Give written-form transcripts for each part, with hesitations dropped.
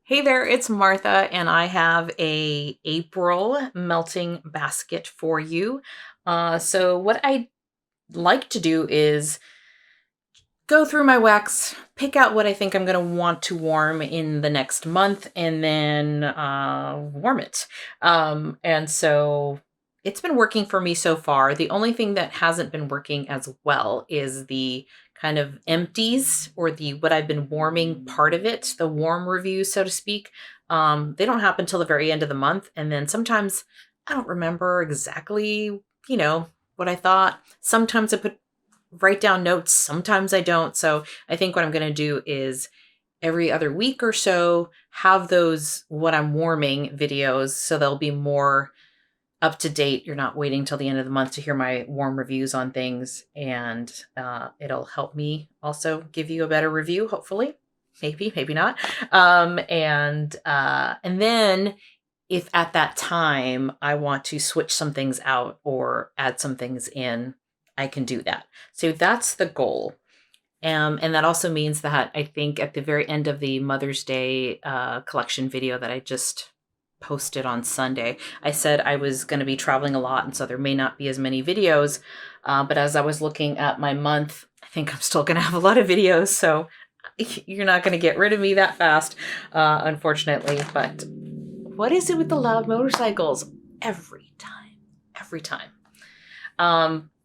Hey there, it's Martha, and I have a April melting basket for you. So what I like to do is go through my wax, pick out what I think I'm going to want to warm in the next month, and then warm it. And so it's been working for me so far. The only thing that hasn't been working as well is the kind of empties or the what I've been warming part of it, the warm reviews, so to speak. They don't happen till the very end of the month. And then sometimes I don't remember exactly, what I thought. Sometimes I write down notes. Sometimes I don't. So I think what I'm going to do is every other week or so have those what I'm warming videos so they'll be more up to date. You're not waiting till the end of the month to hear my warm reviews on things, and it'll help me also give you a better review, hopefully. Maybe not. And then if at that time I want to switch some things out or add some things in, I can do that. So that's the goal. And that also means that I think at the very end of the Mother's Day collection video that I just posted on Sunday, I said I was going to be traveling a lot, and so there may not be as many videos. But as I was looking at my month, I think I'm still going to have a lot of videos. So you're not going to get rid of me that fast, unfortunately. But what is it with the loud motorcycles? Every time.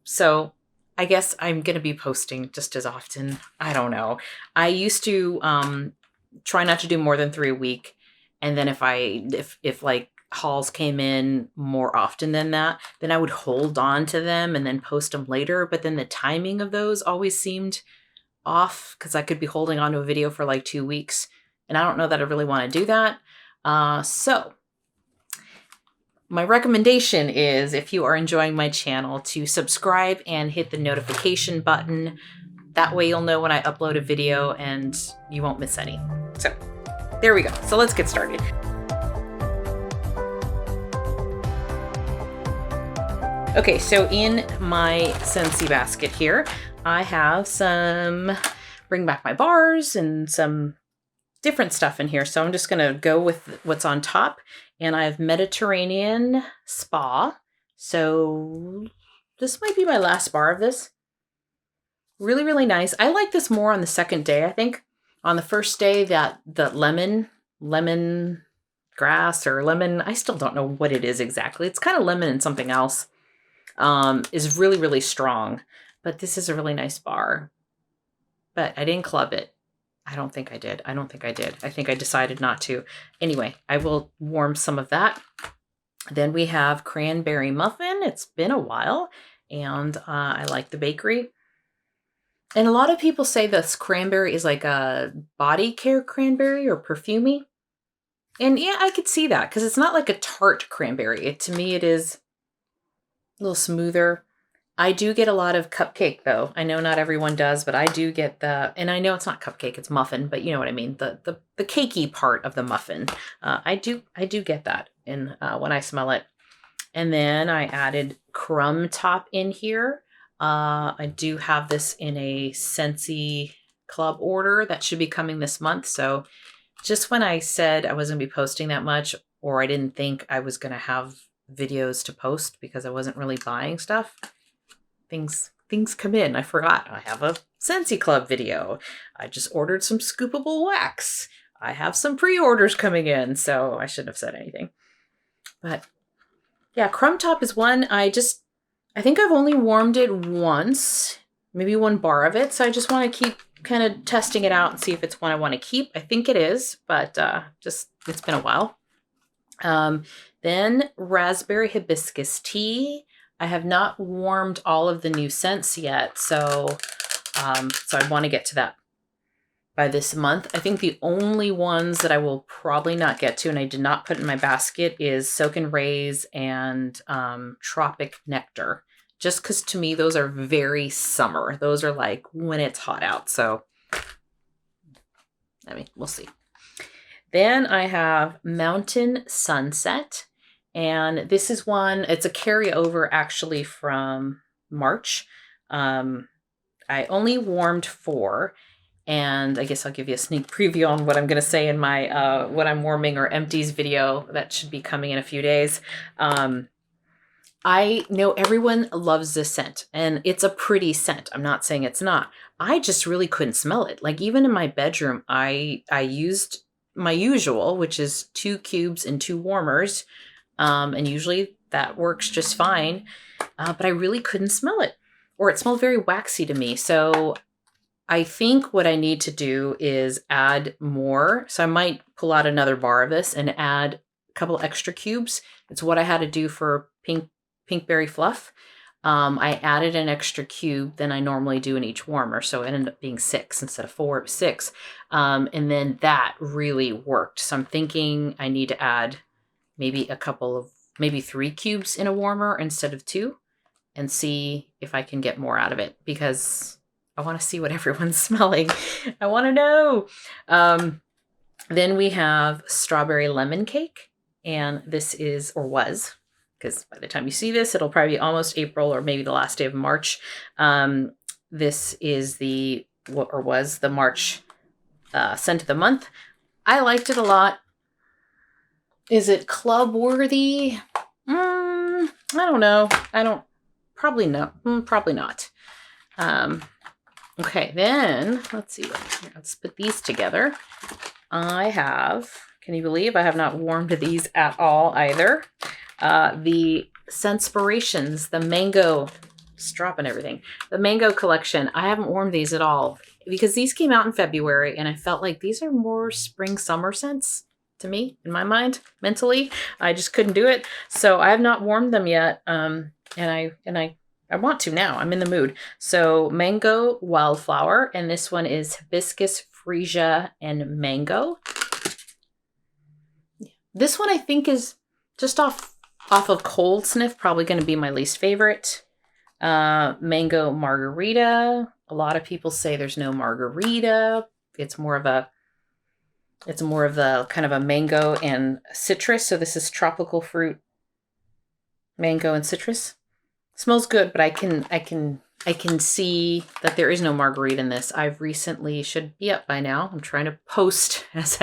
So I guess I'm going to be posting just as often. I don't know. I used to try not to do more than 3 a week. And then if like hauls came in more often than that, then I would hold on to them and then post them later. But then the timing of those always seemed off because I could be holding on to a video for like 2 weeks. And I don't know that I really want to do that. So my recommendation is, if you are enjoying my channel, to subscribe and hit the notification button. That way you'll know when I upload a video and you won't miss any. So there we go. So let's get started. Okay, so in my Scentsy basket here, I have some Bring Back My Bars and some different stuff in here. So I'm just going to go with what's on top. And I have Mediterranean Spa. So this might be my last bar of this. Really, really nice. I like this more on the second day, I think. On the first day, that the lemon grass or lemon, I still don't know what it is exactly. It's kind of lemon and something else, is really, really strong. But this is a really nice bar. But I didn't club it. I don't think I did. I think I decided not to. Anyway, I will warm some of that. Then we have Cranberry Muffin. It's been a while, and I like the bakery. And a lot of people say this cranberry is like a body care cranberry or perfumey. And yeah, I could see that because it's not like a tart cranberry. To me, it is a little smoother. I do get a lot of cupcake, though. I know not everyone does, but I do get and I know it's not cupcake, it's muffin, but you know what I mean, the cakey part of the muffin. I do get that in when I smell it. And then I added Crumb top in here. I do have this in a Scentsy club order that should be coming this month. So just when I said I wasn't going to be posting that much, or I didn't think I was going to have videos to post because I wasn't really buying stuff, things come in. I forgot. I have a Scentsy Club video. I just ordered some scoopable wax. I have some pre-orders coming in, so I shouldn't have said anything. But yeah, Crumb Top is one. I think I've only warmed it once, maybe one bar of it. So I just want to keep kind of testing it out and see if it's one I want to keep. I think it is, but it's been a while. Then Raspberry Hibiscus Tea. I have not warmed all of the new scents yet, so I want to get to that by this month. I think the only ones that I will probably not get to, and I did not put in my basket, is Soak and Raise and Tropic Nectar. Just because to me, those are very summer. Those are like when it's hot out. So, I mean, we'll see. Then I have Mountain Sunset. And this is one, it's a carryover actually from March. I only warmed 4. And I guess I'll give you a sneak preview on what I'm going to say in my what I'm warming or empties video that should be coming in a few days. I know everyone loves this scent, and it's a pretty scent. I'm not saying it's not. I just really couldn't smell it. Like, even in my bedroom, I used my usual, which is 2 cubes and 2 warmers. And usually that works just fine. But I really couldn't smell it, or it smelled very waxy to me. So I think what I need to do is add more. So I might pull out another bar of this and add a couple extra cubes. It's what I had to do for Pinkberry Fluff. I added an extra cube than I normally do in each warmer. So it ended up being 6 instead of 4, it was 6. And then that really worked. So I'm thinking I need to add maybe maybe 3 cubes in a warmer instead of 2, and see if I can get more out of it, because I want to see what everyone's smelling. I want to know. Then we have Strawberry Lemon Cake. And this is, or was, because by the time you see this, it'll probably be almost April or maybe the last day of March. This is was the March scent of the month. I liked it a lot. Is it club worthy? I don't know. Probably not. Okay, then let's see. Let's put these together. Can you believe I have not warmed these at all either? The Scentspirations, the mango, just dropping everything. The mango collection. I haven't warmed these at all because these came out in February, and I felt like these are more spring summer scents to me, in my mind, mentally. I just couldn't do it. So I have not warmed them yet. And I want to now. I'm in the mood. So Mango Wildflower, and this one is Hibiscus, Freesia, and Mango. This one I think is just off of cold sniff, probably going to be my least favorite. Mango Margarita. A lot of people say there's no margarita. It's more of the kind of a mango and citrus. So this is tropical fruit, mango and citrus. Smells good, but I can see that there is no margarita in this. I've recently, should be up by now. I'm trying to post as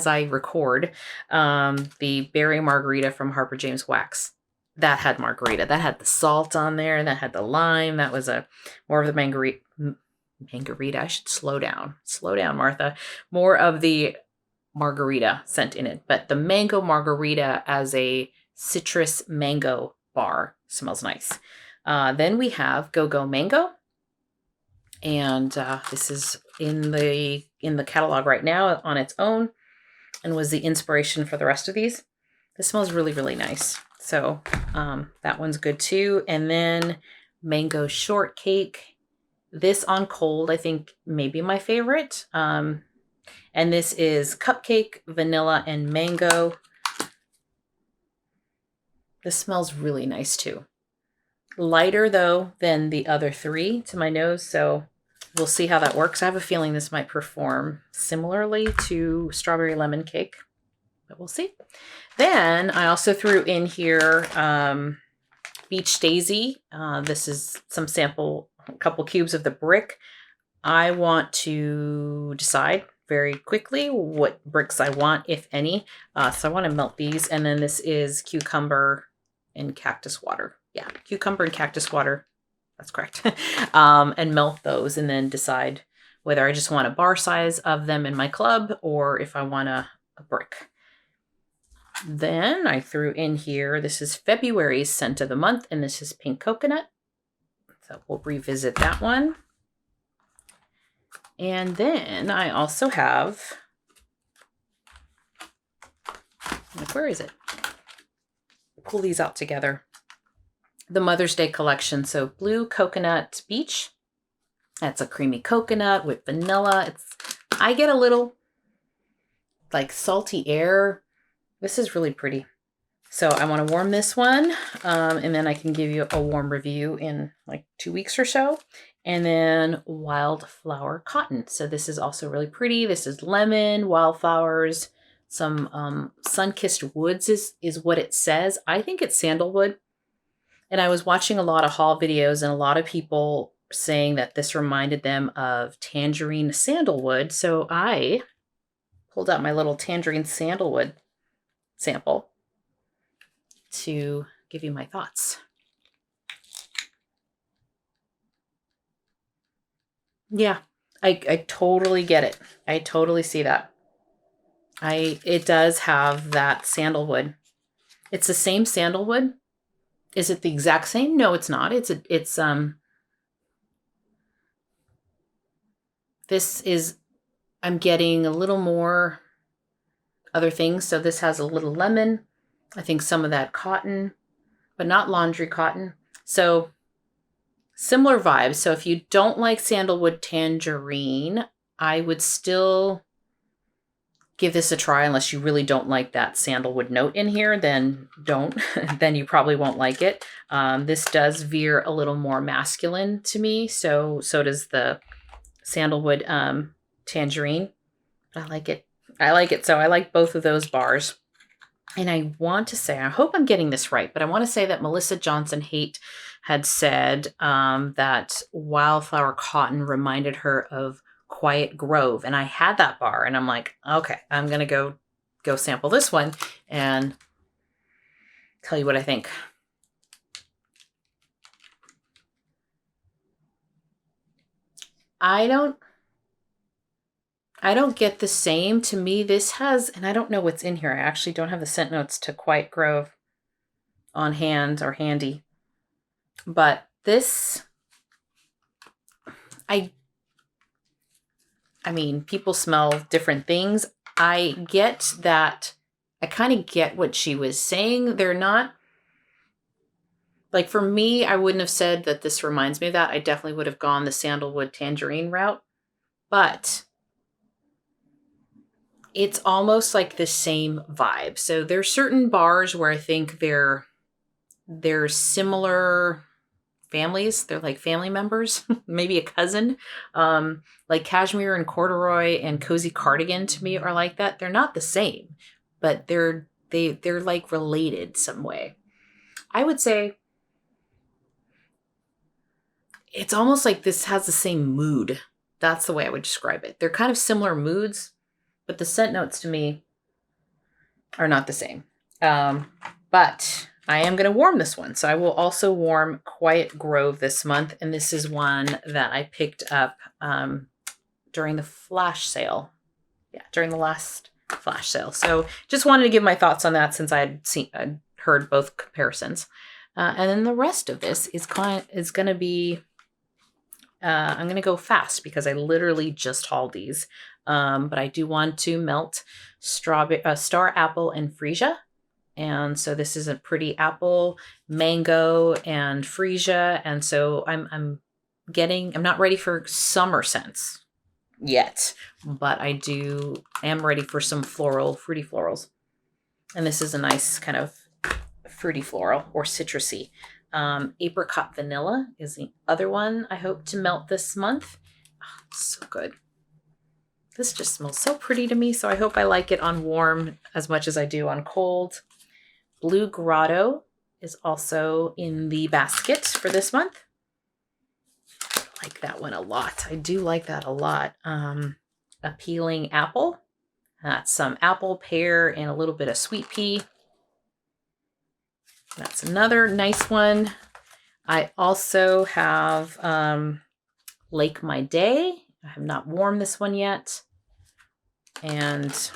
I record, the berry margarita from Harper James Wax. That had margarita. That had the salt on there, and that had the lime. That was more of the margarita. I should slow down. Slow down, Martha. More of the margarita scent in it. But the mango margarita as a citrus mango bar smells nice. Then we have Go Mango. And this is in the catalog right now on its own, and was the inspiration for the rest of these. This smells really, really nice. So that one's good too. And then Mango Shortcake. This on cold, I think, maybe my favorite. And this is cupcake, vanilla, and mango. This smells really nice too. Lighter though than the other 3 to my nose, so we'll see how that works. I have a feeling this might perform similarly to Strawberry Lemon Cake, but we'll see. Then I also threw in here Beach Daisy. This is some sample, a couple cubes of the brick. I want to decide very quickly what bricks I want, if any. So I want to melt these. And then this is cucumber and cactus water. Yeah, cucumber and cactus water. That's correct. And melt those, and then decide whether I just want a bar size of them in my club or if I want a brick. Then I threw in here, this is February's scent of the month, and this is Pink Coconut. So we'll revisit that one. And then I also have, where is it? Pull these out together. The Mother's Day collection. So Blue Coconut Beach. That's a creamy coconut with vanilla. I get a little like salty air. This is really pretty. So I want to warm this one. And then I can give you a warm review in like 2 weeks or so. And then Wildflower Cotton. So this is also really pretty. This is lemon, wildflowers, some sun-kissed woods is what it says. I think it's sandalwood. And I was watching a lot of haul videos, and a lot of people saying that this reminded them of Tangerine Sandalwood. So I pulled out my little Tangerine Sandalwood sample to give you my thoughts. Yeah, I totally get it. I totally see that. It does have that sandalwood. It's the same sandalwood. Is it the exact same? No, it's not. This is, I'm getting a little more other things. So this has a little lemon. I think some of that cotton, but not laundry cotton. So similar vibes. So if you don't like sandalwood tangerine, I would still give this a try. Unless you really don't like that sandalwood note in here, then don't. Then you probably won't like it. This does veer a little more masculine to me. So does the sandalwood tangerine. I like it. So I like both of those bars. And I want to say, I hope I'm getting this right, but I want to say that Melissa Johnson Haight had said that Wildflower Cotton reminded her of Quiet Grove. And I had that bar and I'm like, okay, I'm going to go sample this one and tell you what I think. I don't get the same. To me, this has, and I don't know what's in here. I actually don't have the scent notes to Quiet Grove on hand or handy. But this, I mean, people smell different things. I get that. I kind of get what she was saying. They're not, like for me, I wouldn't have said that this reminds me of that. I definitely would have gone the sandalwood tangerine route. But it's almost like the same vibe. So there's certain bars where I think they're similar families. They're like family members, maybe a cousin. Like Cashmere and Corduroy and Cozy Cardigan to me are like that. They're not the same, but they're like related some way. I would say it's almost like this has the same mood. That's the way I would describe it. They're kind of similar moods, but the scent notes to me are not the same. But I am going to warm this one. So I will also warm Quiet Grove this month. And this is one that I picked up during the flash sale. Yeah, during the last flash sale. So just wanted to give my thoughts on that since I'd heard both comparisons. And then the rest of this is going to be, I'm going to go fast because I literally just hauled these. But I do want to melt Star Apple and Freesia. And so this is a pretty apple, mango, and Freesia. And so I'm not ready for summer scents yet, but I am ready for some fruity florals. And this is a nice kind of fruity floral or citrusy. Apricot Vanilla is the other one I hope to melt this month. Oh, so good. This just smells so pretty to me, so I hope I like it on warm as much as I do on cold. Blue Grotto is also in the basket for this month. I like that one a lot. I do like that a lot. Appealing Apple. That's some apple, pear, and a little bit of sweet pea. That's another nice one. I also have Lake My Day. I have not warmed this one yet. And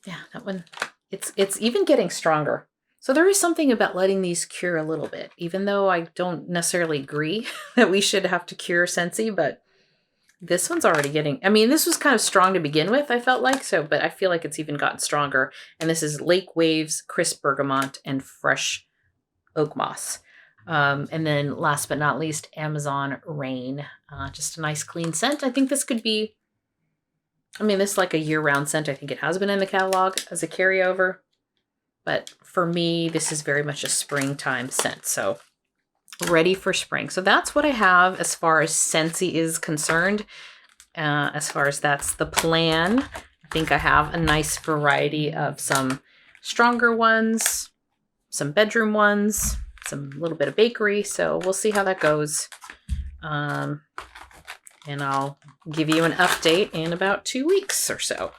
yeah, that one, it's even getting stronger. So there is something about letting these cure a little bit, even though I don't necessarily agree that we should have to cure Scentsy, but this one's already getting, I mean, this was kind of strong to begin with, I felt like, but I feel like it's even gotten stronger. And this is Lake Waves, Crisp Bergamot, and Fresh Oak Moss. And then last but not least, Amazon Rain. Just a nice clean scent. I think this could be, this is like a year-round scent. I think it has been in the catalog as a carryover. But for me, this is very much a springtime scent. So ready for spring. So that's what I have as far as Scentsy is concerned. As far as that's the plan, I think I have a nice variety of some stronger ones, some bedroom ones, some little bit of bakery. So we'll see how that goes. And I'll give you an update in about 2 weeks or so.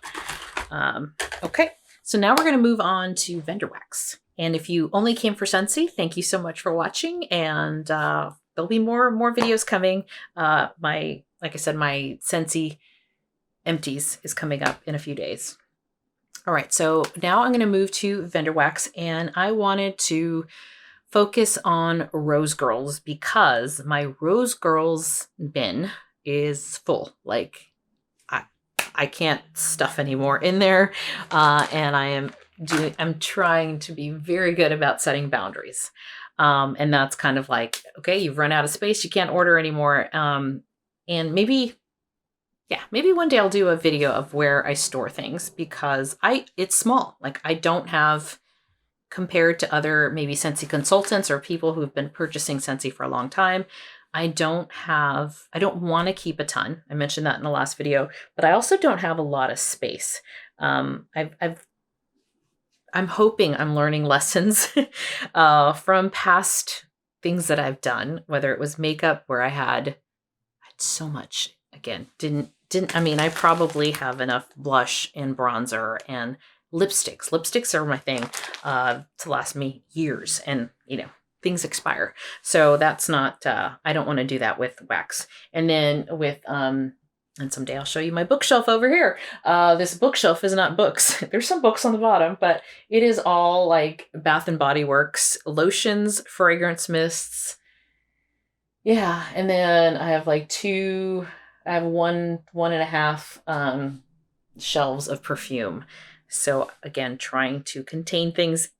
Okay, so now we're going to move on to vendor wax. And if you only came for Scentsy, thank you so much for watching. And there'll be more videos coming. Like I said, my Scentsy empties is coming up in a few days. All right, so now I'm going to move to vendor wax, and I wanted to focus on Rose Girls because my Rose Girls bin is full. Like I can't stuff any more in there, and I'm trying to be very good about setting boundaries. And that's kind of like, okay, you've run out of space, you can't order anymore. And maybe one day I'll do a video of where I store things because it's small. Like I don't have, compared to other maybe Scentsy consultants or people who've been purchasing Scentsy for a long time, I don't want to keep a ton. I mentioned that in the last video, but I also don't have a lot of space. I'm hoping I'm learning lessons from past things that I've done, whether it was makeup where I had so much, again, I probably have enough blush and bronzer and lipsticks. Lipsticks are my thing to last me years, and things expire. So that's not, I don't want to do that with wax. And then with, and someday I'll show you my bookshelf over here. This bookshelf is not books. There's some books on the bottom, but it is all like Bath and Body Works, lotions, fragrance mists. Yeah. And then I have like I have one and a half shelves of perfume. So again, trying to contain things,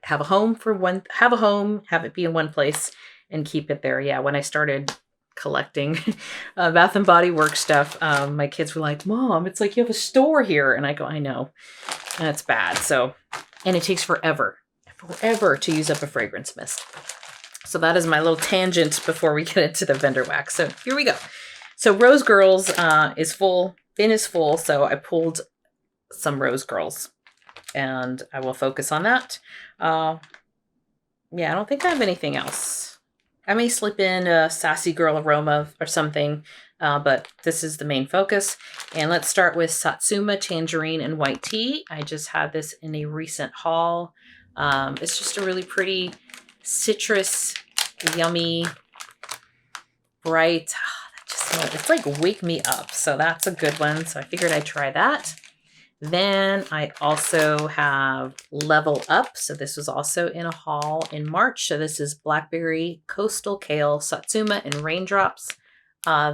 have a home, have it be in one place and keep it there. Yeah. When I started collecting Bath and Body Works stuff, my kids were like, Mom, it's like you have a store here. And I go, I know, that's bad. So, and it takes forever to use up a fragrance mist. So that is my little tangent before we get into the vendor wax. So here we go. So Rose Girls is full, bin is full. So I pulled some Rose Girls and I will focus on that. Yeah, I don't think I have anything else. I may slip in a Sassy Girl aroma or something, but this is the main focus. And let's start with Satsuma, Tangerine, and White Tea. I just had this in a recent haul. It's just a really pretty citrus, yummy, bright. It's like wake me up. So that's a good one. So I figured I'd try that. Then I also have Level Up. So this was also in a haul in March. So this is Blackberry, Coastal Kale, Satsuma, and Raindrops.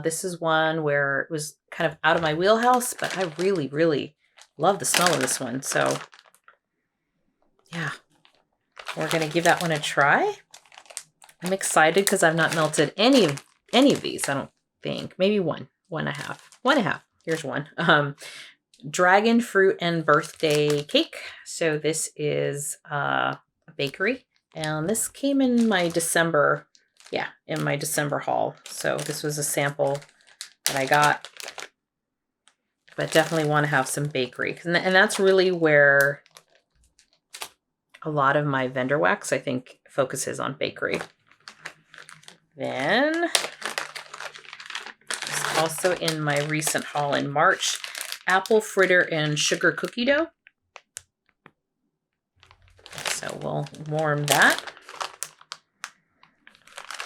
This is one where it was kind of out of my wheelhouse, but I really, really love the smell of this one. So yeah, we're going to give that one a try. I'm excited because I've not melted any of these, I don't think. Maybe one and a half. Here's one. Dragonfruit and Birthday Cake. So this is a bakery, and this came in my December haul. So this was a sample that I got, but definitely want to have some bakery, and that's really where a lot of my vendor wax, I think, focuses on bakery. Then also in my recent haul in March, Apple Fritter and Sugar Cookie Dough. So we'll warm that.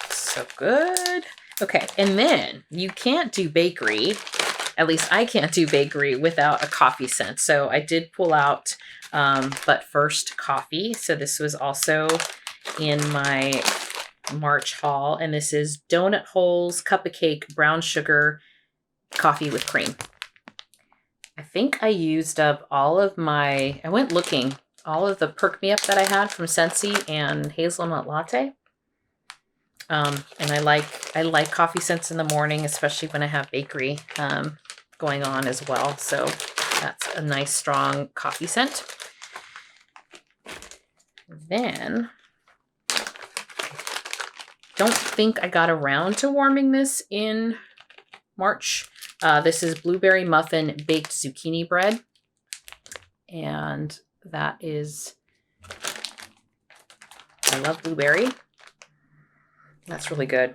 So good. Okay, and then you can't do bakery, at least I can't do bakery without a coffee scent. So I did pull out But First Coffee. So this was also in my March haul, and this is Donut Holes, Cup of Cake, Brown Sugar, Coffee with Cream. I think I used up all of I went looking, all of the Perk Me Up that I had from Scentsy and Hazelnut Latte. And I like coffee scents in the morning, especially when I have bakery going on as well. So that's a nice strong coffee scent. Then, don't think I got around to warming this in March. This is Blueberry Muffin Baked Zucchini Bread. And that is, I love blueberry. That's really good.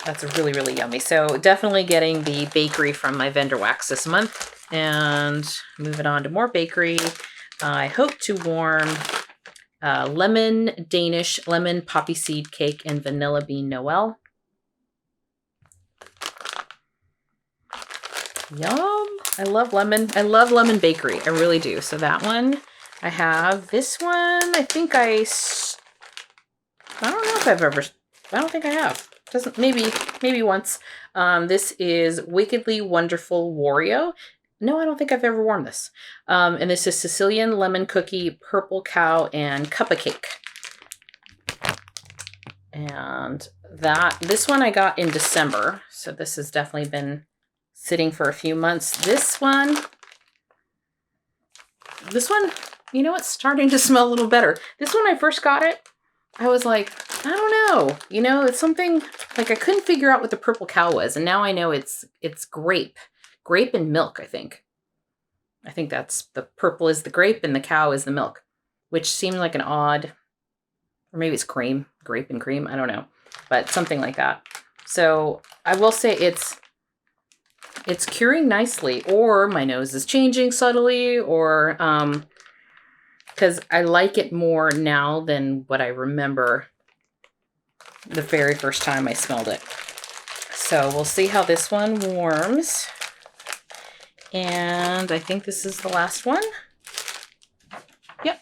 That's really, really yummy. So definitely getting the bakery from my vendor wax this month. And moving on to more bakery. I hope to warm lemon Danish, lemon poppy seed cake, and vanilla bean Noel. Yum. I love lemon. I love lemon bakery. I really do. So that one I have. This one, I think I don't know if I've ever, I don't think I have. Doesn't, maybe once. This is Wickedly Wonderful Wario. No, I don't think I've ever warmed this. And this is Sicilian Lemon Cookie, Purple Cow, and Cuppa Cake. And this one I got in December. So this has definitely been sitting for a few months. This one, you know, it's starting to smell a little better. This one, I first got it, I was like, I don't know. You know, it's something, like I couldn't figure out what the purple cow was. And now I know it's grape. Grape and milk, I think. I think that's, the purple is the grape and the cow is the milk. Which seemed like an odd, or maybe it's cream. Grape and cream, I don't know. But something like that. So I will say it's curing nicely. Or my nose is changing subtly. Or, because I like it more now than what I remember the very first time I smelled it. So we'll see how this one warms. And I think this is the last one. Yep.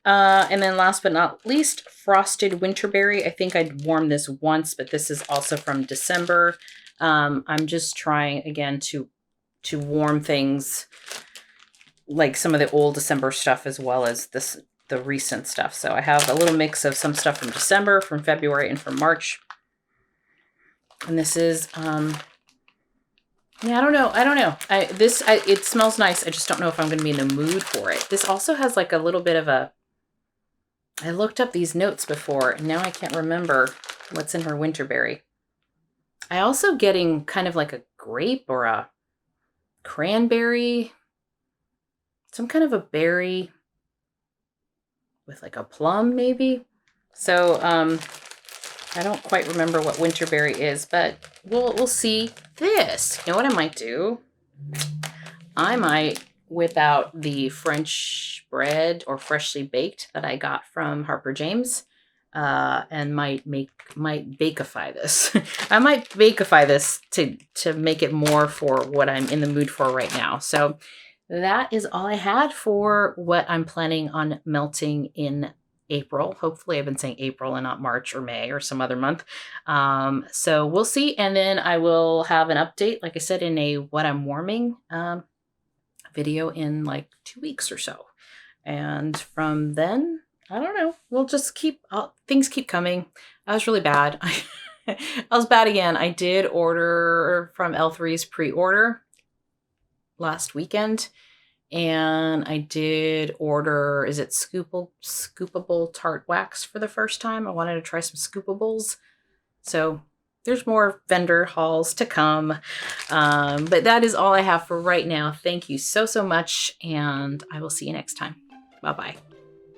And then last but not least, Frosted Winterberry. I think I'd warmed this once, but this is also from December. I'm just trying again to warm things, like some of the old December stuff as well as the recent stuff. So I have a little mix of some stuff from December, from February, and from March. And this is, yeah, I don't know. It smells nice. I just don't know if I'm going to be in the mood for it. This also has like a little bit of a, I looked up these notes before and now I can't remember what's in her Winterberry. I also getting kind of like a grape or a cranberry, some kind of a berry with like a plum maybe. So, I don't quite remember what Winterberry is, but we'll see. This, you know what I might do? I might whip out the French bread or freshly baked that I got from Harper James, and might bakeify this. I might bakeify this to make it more for what I'm in the mood for right now. So that is all I had for what I'm planning on melting in April. Hopefully I've been saying April and not March or May or some other month. So we'll see. And then I will have an update, like I said, in a what I'm warming video in like 2 weeks or so. And from then, I don't know, we'll just things keep coming. I was really bad. I was bad again. I did order from L3's pre-order last weekend. And I did order, is it scoopable tart wax for the first time? I wanted to try some scoopables. So there's more vendor hauls to come. But that is all I have for right now. Thank you so, so much. And I will see you next time. Bye-bye.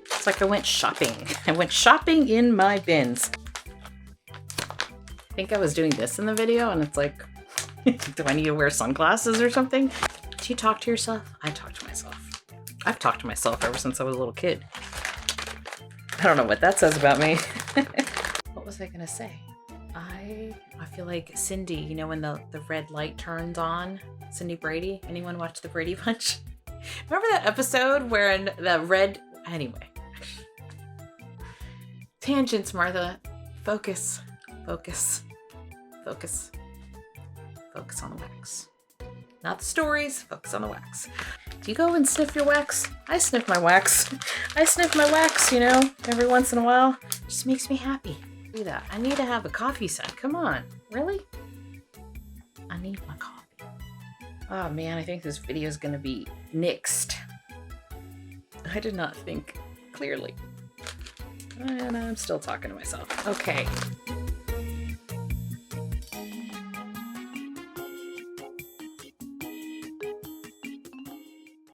It's like I went shopping. I went shopping in my bins. I think I was doing this in the video and it's like, do I need to wear sunglasses or something? Do you talk to yourself? I talk to myself. I've talked to myself ever since I was a little kid. I don't know what that says about me. What was I gonna say? I feel like Cindy, you know when the red light turns on? Cindy Brady? Anyone watch the Brady Bunch? Remember that episode where the red... Anyway. Tangents, Martha. Focus. Focus. Focus. Focus on the wax. Not the stories, focus on the wax. Do you go and sniff your wax? I sniff my wax. I sniff my wax, you know, every once in a while. It just makes me happy. Do that. I need to have a coffee scent. Come on. Really? I need my coffee. Oh man, I think this video is going to be nixed. I did not think clearly. And I'm still talking to myself. Okay.